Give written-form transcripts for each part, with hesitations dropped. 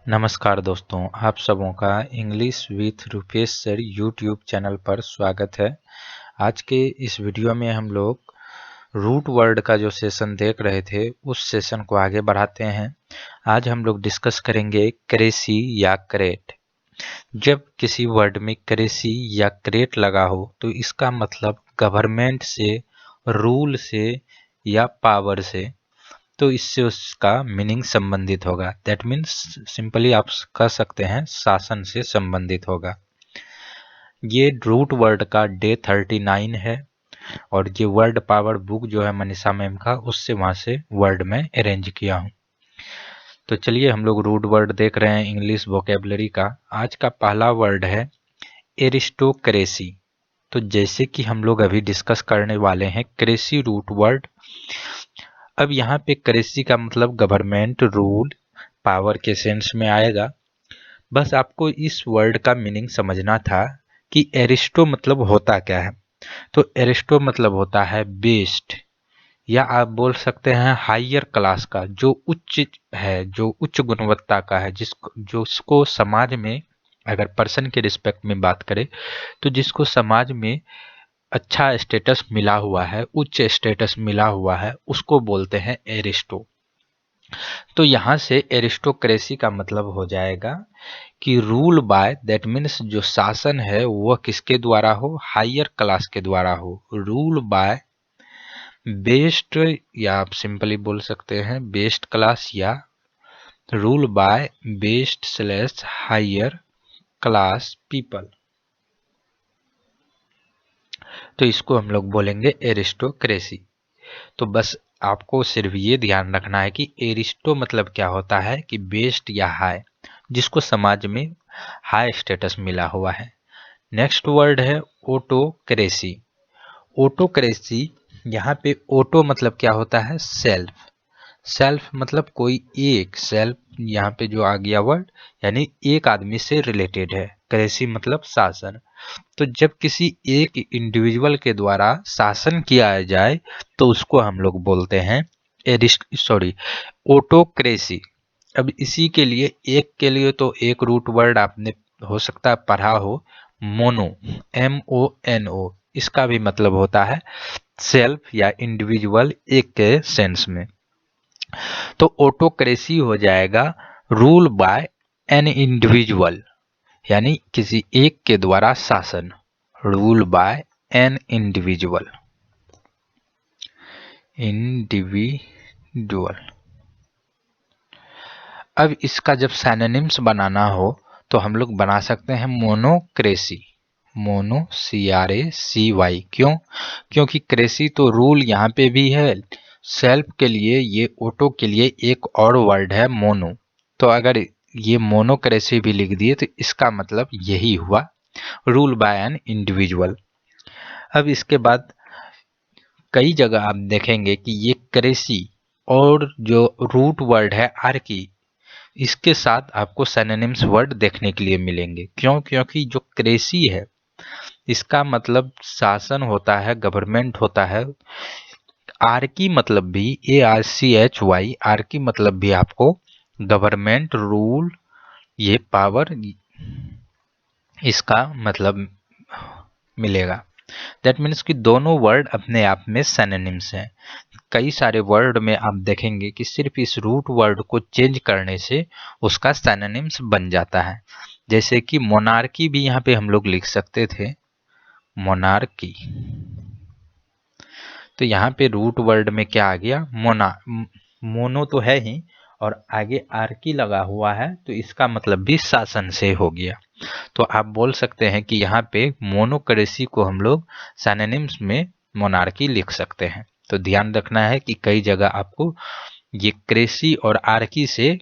नमस्कार दोस्तों, आप सबों का English with Rupesh sir YouTube channel पर स्वागत है। आज के इस वीडियो में हम लोग रूट वर्ड का जो सेशन देख रहे थे उस सेशन को आगे बढ़ाते हैं। आज हम लोग डिस्कस करेंगे क्रेसी या क्रेट। जब किसी वर्ड में क्रेसी या क्रेट लगा हो तो इसका मतलब गवर्नमेंट से, रूल से या पावर से, तो इससे उसका मीनिंग संबंधित होगा। दैट मीन्स सिंपली आप कह सकते हैं शासन से संबंधित होगा। ये रूट वर्ड का डे 39 है और ये वर्ड पावर बुक जो है मनीषा मैम का, उससे वहां से वर्ड में अरेंज किया हूँ। तो चलिए हम लोग रूट वर्ड देख रहे हैं इंग्लिश वोकेबलरी का। आज का पहला वर्ड है एरिस्टोक्रेसी। तो जैसे कि हम लोग अभी डिस्कस करने वाले हैं क्रेसी रूट वर्ड। अब यहाँ पे क्रेसी का मतलब गवर्नमेंट, रूल, पावर के सेंस में आएगा। बस आपको इस वर्ड का मीनिंग समझना था कि एरिस्टो मतलब होता क्या है। तो एरिस्टो मतलब होता है बेस्ट, या आप बोल सकते हैं हायर क्लास का, जो उच्च है, जो उच्च गुणवत्ता का है, जिसको समाज में, अगर पर्सन के रिस्पेक्ट में बात करें तो जिसको समाज में अच्छा स्टेटस मिला हुआ है, उच्च स्टेटस मिला हुआ है, उसको बोलते हैं एरिस्टो। तो यहाँ से एरिस्टोक्रेसी का मतलब हो जाएगा कि रूल बाय, दैट मीन्स जो शासन है वह किसके द्वारा हो, हायर क्लास के द्वारा हो। रूल बाय बेस्ट, या आप सिंपली बोल सकते हैं बेस्ट क्लास, या rule by best slash higher class people. तो इसको हम लोग बोलेंगे एरिस्टोक्रेसी। तो बस आपको सिर्फ ये ध्यान रखना है कि एरिस्टो मतलब क्या होता है कि बेस्ट या हाई, जिसको समाज में हाई स्टेटस मिला हुआ है। नेक्स्ट वर्ड है ऑटोक्रेसी। ऑटोक्रेसी, यहाँ पे ऑटो मतलब क्या होता है, सेल्फ। सेल्फ मतलब कोई एक, सेल्फ यहाँ पे जो आ गया वर्ड यानी एक आदमी से रिलेटेड है। क्रेसी मतलब शासन। तो जब किसी एक इंडिविजुअल के द्वारा शासन किया जाए तो उसको हम लोग बोलते हैं ऑटोक्रेसी। अब इसी के लिए, एक के लिए तो एक रूट वर्ड आपने हो सकता है पढ़ा हो, मोनो, MONO। इसका भी मतलब होता है सेल्फ या इंडिविजुअल, एक के सेंस में। तो ऑटोक्रेसी हो जाएगा रूल बाय एन इंडिविजुअल, यानी किसी एक के द्वारा शासन। Rule by an individual. अब इसका जब सैनोनिम्स बनाना हो तो हम लोग बना सकते हैं मोनोक्रेसी। Mono CRACY। क्योंकि क्रेसी तो रूल यहाँ पे भी है, सेल्फ के लिए, ये ऑटो के लिए एक और वर्ड है मोनो। तो अगर ये मोनोक्रेसी भी लिख दिए तो इसका मतलब यही हुआ, रूल बाय एन इंडिविजुअल। अब इसके बाद कई जगह आप देखेंगे कि ये क्रेसी और जो रूट वर्ड है आर्की, इसके साथ आपको सिनोनिम्स वर्ड देखने के लिए मिलेंगे। क्योंकि जो क्रेसी है इसका मतलब शासन होता है, गवर्नमेंट होता है। आर्की मतलब भी ARCHY, आर्की मतलब भी आपको गवर्नमेंट, रूल, ये पावर, इसका मतलब मिलेगा। दैट मीन्स कि दोनों वर्ड अपने आप में सिनोनिम्स हैं। कई सारे वर्ड में आप देखेंगे कि सिर्फ इस रूट वर्ड को चेंज करने से उसका सिनोनिम्स बन जाता है। जैसे कि मोनार्की भी यहाँ पे हम लोग लिख सकते थे, मोनार्की। तो यहाँ पे रूट वर्ड में क्या आ गया, मोनो तो है ही, और आगे आर्की लगा हुआ है, तो इसका मतलब भी शासन से हो गया। तो आप बोल सकते हैं कि यहाँ पे मोनोक्रेसी को हम लोग सिनोनिम्स में मोनार्की लिख सकते हैं। तो ध्यान रखना है कि कई जगह आपको ये क्रेसी और आर्की से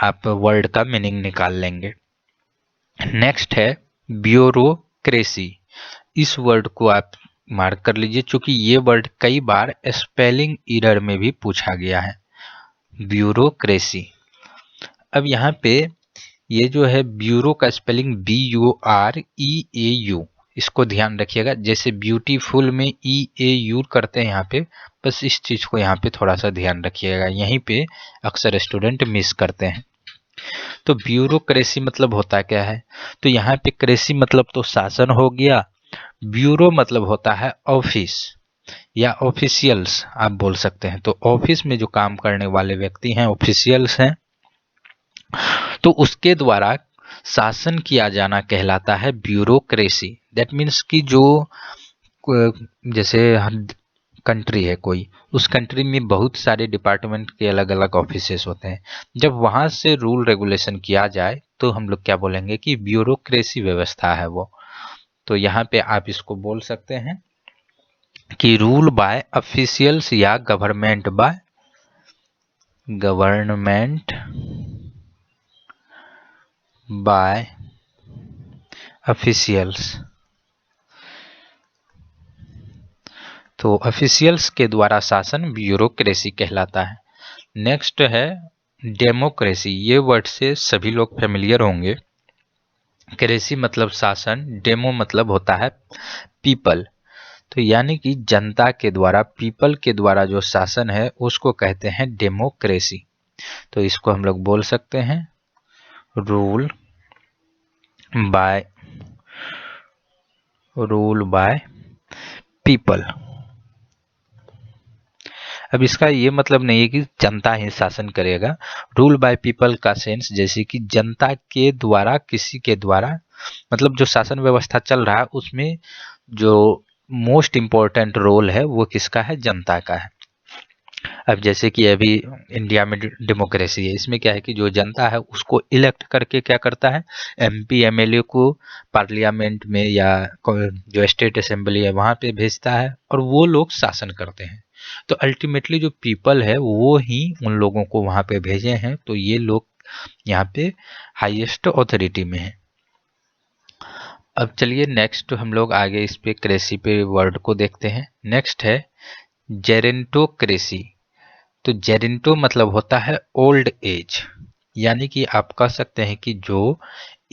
आप वर्ड का मीनिंग निकाल लेंगे। नेक्स्ट है ब्यूरोक्रेसी। इस वर्ड को आप मार्क कर लीजिए, चूंकि ये वर्ड कई बार स्पेलिंग एरर में भी पूछा गया है। ब्यूरोक्रेसी। अब यहाँ पे ये जो है ब्यूरो का स्पेलिंग BUREAU, इसको ध्यान रखिएगा। जैसे ब्यूटीफुल में EAU करते हैं यहाँ पे, बस इस चीज को यहाँ पे थोड़ा सा ध्यान रखिएगा, यहीं पे अक्सर स्टूडेंट मिस करते हैं। तो ब्यूरोक्रेसी मतलब होता क्या है? तो यहाँ पे क्रेसी मतलब तो शासन हो गया, ब्यूरो मतलब होता है ऑफिस या ऑफिशियल्स आप बोल सकते हैं। तो ऑफिस में जो काम करने वाले व्यक्ति हैं ऑफिशियल्स हैं, तो उसके द्वारा शासन किया जाना कहलाता है ब्यूरोक्रेसी। दैट मीन्स कि जो जैसे कंट्री है कोई, उस कंट्री में बहुत सारे डिपार्टमेंट के अलग अलग ऑफिसेस होते हैं। जब वहां से रूल रेगुलेशन किया जाए तो हम लोग क्या बोलेंगे कि ब्यूरोक्रेसी व्यवस्था है वो। तो यहाँ पे आप इसको बोल सकते हैं कि रूल बाय ऑफिशियल्स या गवर्नमेंट बाय ऑफिशियल्स। तो ऑफिशियल्स के द्वारा शासन ब्यूरोक्रेसी कहलाता है। नेक्स्ट है डेमोक्रेसी। ये वर्ड से सभी लोग फेमिलियर होंगे। क्रेसी मतलब शासन, डेमो मतलब होता है पीपल। तो यानी कि जनता के द्वारा, पीपल के द्वारा जो शासन है उसको कहते हैं डेमोक्रेसी। तो इसको हम लोग बोल सकते हैं रूल बाय पीपल। अब इसका ये मतलब नहीं है कि जनता ही शासन करेगा। रूल बाय पीपल का सेंस जैसे कि जनता के द्वारा, किसी के द्वारा, मतलब जो शासन व्यवस्था चल रहा है उसमें जो मोस्ट इम्पोर्टेंट रोल है वो किसका है? जनता का है। अब जैसे कि अभी इंडिया में डेमोक्रेसी है, इसमें क्या है कि जो जनता है उसको इलेक्ट करके क्या करता है, एमपी एमएलए को पार्लियामेंट में या जो स्टेट असेंबली है वहां पे भेजता है और वो लोग शासन करते हैं। तो अल्टीमेटली जो पीपल है वो ही उन लोगों को वहां पे भेजे हैं, तो ये लोग यहाँ पे हाईएस्ट ऑथोरिटी में है। अब चलिए नेक्स्ट हम लोग आगे इस पे क्रेसी पे वर्ड को देखते हैं। नेक्स्ट है जेरेंटोक्रेसी। तो जेरेंटो मतलब होता है ओल्ड एज, यानी कि आप कह सकते हैं कि जो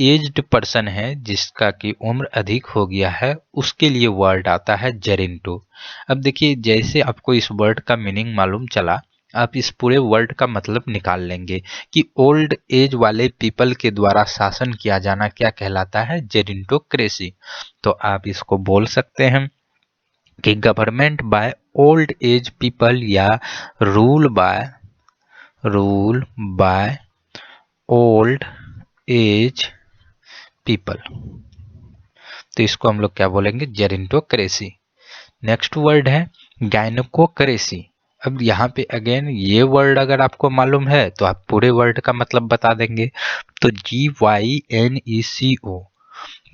एज्ड पर्सन है, जिसका की उम्र अधिक हो गया है, उसके लिए वर्ड आता है जेरेंटो। अब देखिए जैसे आपको इस वर्ड का मीनिंग मालूम चला, आप इस पूरे वर्ड का मतलब निकाल लेंगे कि ओल्ड एज वाले पीपल के द्वारा शासन किया जाना क्या कहलाता है? जेरेंटोक्रेसी। तो आप इसको बोल सकते हैं कि government by old age people या rule by old age people. तो इसको हम लोग क्या बोलेंगे? जेरेंटोक्रेसी। नेक्स्ट वर्ड है गायनकोक्रेसी। अब यहाँ पे अगेन ये वर्ड अगर आपको मालूम है तो आप पूरे वर्ड का मतलब बता देंगे। तो GYNECO,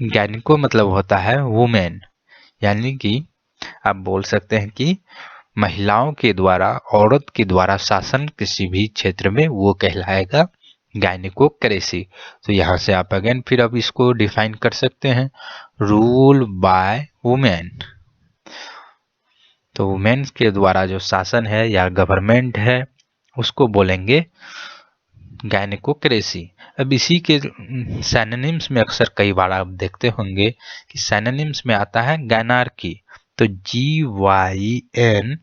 गायनिको मतलब होता है वुमेन, यानी कि आप बोल सकते हैं कि महिलाओं के द्वारा, औरत के द्वारा शासन किसी भी क्षेत्र में वो कहलाएगा गायनिकोक्रेसी। तो यहाँ से आप अगेन फिर अब इसको डिफाइन कर सकते हैं, रूल बाय वुमेन। तो वुमेन के द्वारा जो शासन है या गवर्नमेंट है उसको बोलेंगे गायनिकोक्रेसी। अब इसी के सैनोनिम्स में अक्सर कई बार आप देखते होंगे कि सैनोनिम्स में आता है गैनार्की। तो GYNARCHY।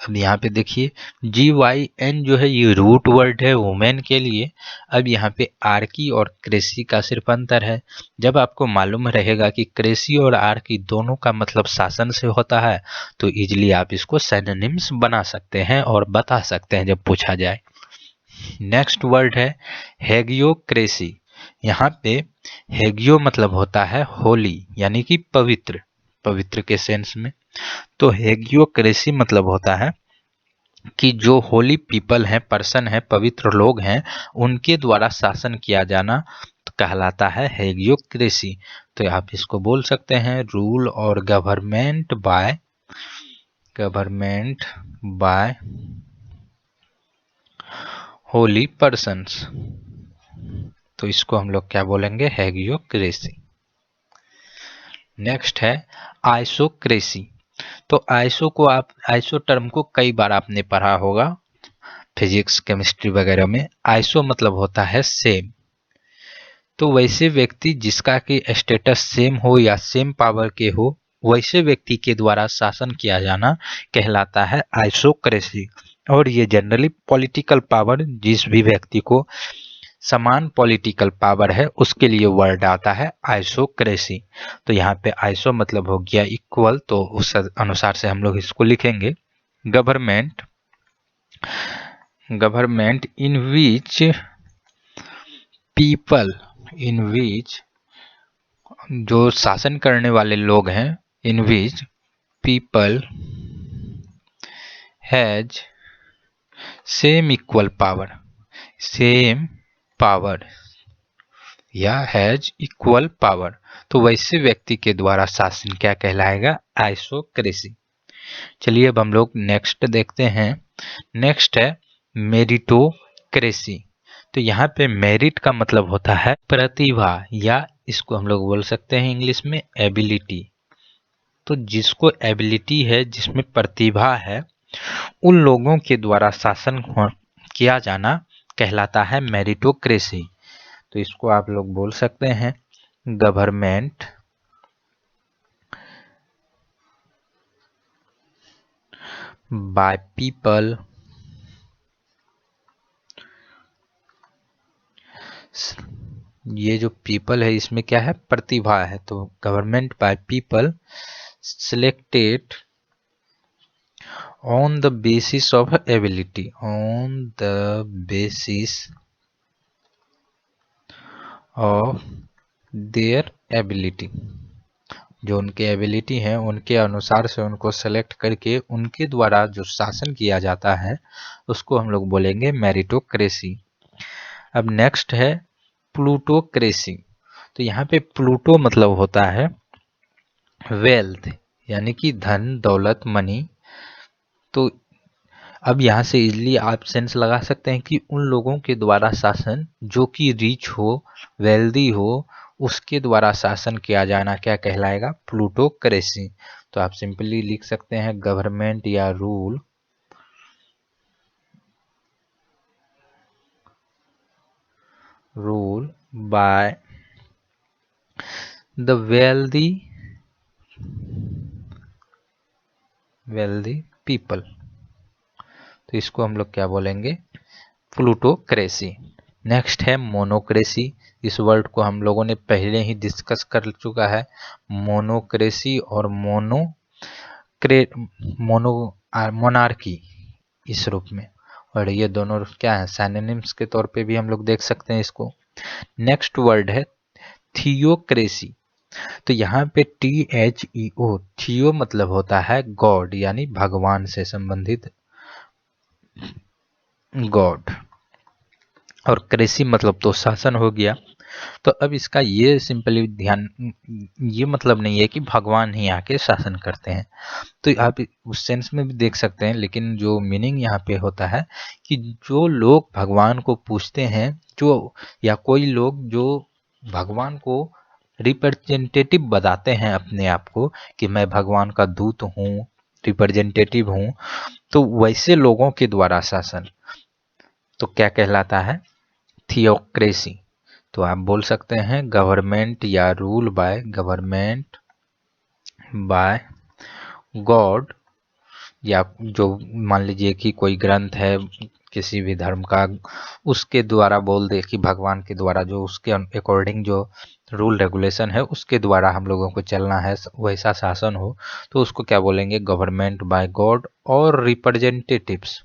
अब यहाँ पे देखिए GYN जो है ये रूट वर्ड है वुमेन के लिए। अब यहाँ पे आर्की और क्रेसी का सिर्फ अंतर है। जब आपको मालूम रहेगा कि क्रेसी और आर्की दोनों का मतलब शासन से होता है तो इजिली आप इसको सैनोनिम्स बना सकते हैं और बता सकते हैं जब पूछा जाए। नेक्स्ट वर्ड है हेगियोक्रेसी। यहाँ पे हेगियो मतलब होता है होली, यानी कि पवित्र, पवित्र के सेंस में। तो हेगियोक्रेसी मतलब होता है कि जो होली पीपल हैं, पर्सन है, पवित्र लोग हैं, उनके द्वारा शासन किया जाना तो कहलाता है हेगियोक्रेसी। तो आप इसको बोल सकते हैं रूल और गवर्नमेंट बाय होली पर्सन्स। तो इसको हम लोग क्या बोलेंगे? हेगियोक्रेसी। नेक्स्ट है आइसोक्रेसी। तो आइसो टर्म को कई बार आपने पढ़ा होगा फिजिक्स केमिस्ट्री वगैरह में। आइसो मतलब होता है सेम। तो वैसे व्यक्ति जिसका कि स्टेटस सेम हो या सेम पावर के हो, वैसे व्यक्ति के द्वारा शासन किया जाना कहलाता है आइसोक्रेसी। और ये जनरली पॉलिटिकल पावर, जिस भी व्यक्ति को समान पॉलिटिकल पावर है उसके लिए वर्ड आता है आइसोक्रेसी। तो यहाँ पे आइसो मतलब हो गया इक्वल, तो उस अनुसार से हम लोग इसको लिखेंगे government, government in which people, in which जो शासन करने वाले लोग हैं, in which people has same equal power, same power या हैज इक्वल पावर, तो वैसे व्यक्ति के द्वारा शासन क्या कहलाएगा, आइसोक्रेसी। चलिए अब हम लोग नेक्स्ट देखते हैं। नेक्स्ट है मेरिटोक्रेसी। तो यहाँ पे मेरिट का मतलब होता है प्रतिभा, या इसको हम लोग बोल सकते हैं इंग्लिश में एबिलिटी। तो जिसको एबिलिटी है, जिसमें प्रतिभा है, उन लोगों के द्वारा शासन किया जाना कहलाता है मेरिटोक्रेसी। तो इसको आप लोग बोल सकते हैं गवर्नमेंट बाय पीपल ये जो पीपल है इसमें क्या है, प्रतिभा है, तो government by people selected on the basis of ability, on the basis of their ability, जो उनके एबिलिटी हैं उनके अनुसार से उनको सेलेक्ट करके उनके द्वारा जो शासन किया जाता है उसको हम लोग बोलेंगे मेरिटोक्रेसी। अब नेक्स्ट है प्लूटोक्रेसी। तो यहाँ पे प्लूटो मतलब होता है वेल्थ, यानी कि धन दौलत मनी। तो अब यहाँ से इजली आप सेंस लगा सकते हैं कि उन लोगों के द्वारा शासन जो कि रिच हो, वेल्दी हो, उसके द्वारा शासन किया जाना क्या कहलाएगा, प्लूटोक्रेसी। तो आप सिंपली लिख सकते हैं गवर्नमेंट या rule by the wealthy people. तो इसको हम लोग क्या बोलेंगे, प्लूटोक्रेसी। नेक्स्ट है मोनोक्रेसी। इस वर्ड को हम लोगों ने पहले ही डिस्कस कर चुका है, मोनोक्रेसी और मोनार्की इस रूप में, और ये दोनों क्या है, सिनोनिम्स के तौर पे भी हम लोग देख सकते हैं इसको। नेक्स्ट वर्ड है थियोक्रेसी। तो यहाँ पे THEO, थियो मतलब होता है गॉड, यानी भगवान से संबंधित गॉड, और क्रेसी मतलब तो शासन हो गया। तो अब इसका ये सिंपली ध्यान, ये मतलब नहीं है कि भगवान ही आके शासन करते हैं, तो आप उस सेंस में भी देख सकते हैं, लेकिन जो मीनिंग यहाँ पे होता है कि जो लोग भगवान को पूछते हैं, जो या कोई लोग जो भगवान को रिप्रेजेंटेटिव बताते हैं अपने आप को कि मैं भगवान का दूत हूँ, रिप्रेजेंटेटिव हूँ, तो वैसे लोगों के द्वारा शासन तो क्या कहलाता है, थियोक्रेसी। तो आप बोल सकते हैं गवर्नमेंट या rule by government by God, या जो मान लीजिए कि कोई ग्रंथ है किसी भी धर्म का, उसके द्वारा बोल दे कि भगवान के द्वारा जो उसके अकॉर्डिंग जो रूल रेगुलेशन है उसके द्वारा हम लोगों को चलना है, वैसा शासन हो, तो उसको क्या बोलेंगे, गवर्नमेंट बाय गॉड। और रिप्रेजेंटेटिव्स,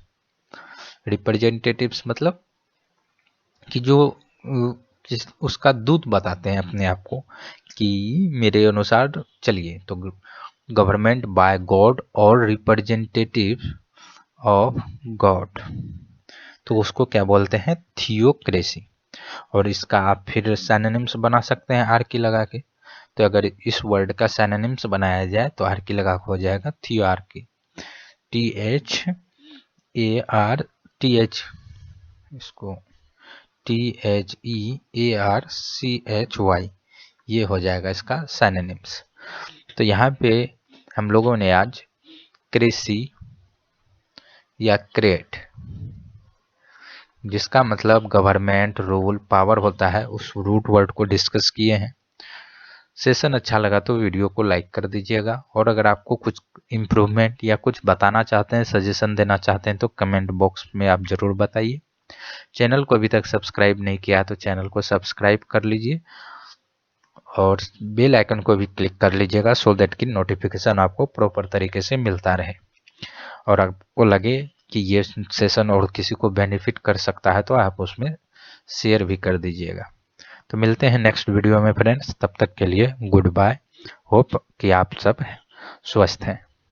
रिप्रेजेंटेटिव्स मतलब कि जो उसका दूत बताते हैं अपने आप को कि मेरे अनुसार चलिए, तो गवर्नमेंट बाय गॉड और रिप्रेजेंटेटिव ऑफ गॉड, तो उसको क्या बोलते हैं, थियोक्रेसी। और इसका आप फिर सिनोनिम्स बना सकते हैं आर की लगा के। तो अगर इस वर्ड का सिनोनिम्स बनाया जाए तो आर की लगा हो जाएगा थियोआर्की, THEARTH, इसको THEARCHY, ये हो जाएगा इसका सिनोनिम्स। तो यहाँ पे हम लोगों ने आज क्रेसी या क्रेट, जिसका मतलब गवर्नमेंट रूल पावर होता है, उस रूट वर्ड को डिस्कस किए हैं। सेशन अच्छा लगा तो वीडियो को लाइक कर दीजिएगा, और अगर आपको कुछ इम्प्रूवमेंट या कुछ बताना चाहते हैं, सजेशन देना चाहते हैं तो कमेंट बॉक्स में आप ज़रूर बताइए। चैनल को अभी तक सब्सक्राइब नहीं किया है तो चैनल को सब्सक्राइब कर लीजिए और बेल आइकन को भी क्लिक कर लीजिएगा, सो दैट कि नोटिफिकेशन आपको प्रॉपर तरीके से मिलता रहे। और आपको लगे कि ये सेशन और किसी को बेनिफिट कर सकता है तो आप उसमें शेयर भी कर दीजिएगा। तो मिलते हैं नेक्स्ट वीडियो में फ्रेंड्स, तब तक के लिए गुड बाय। होप कि आप सब स्वस्थ हैं।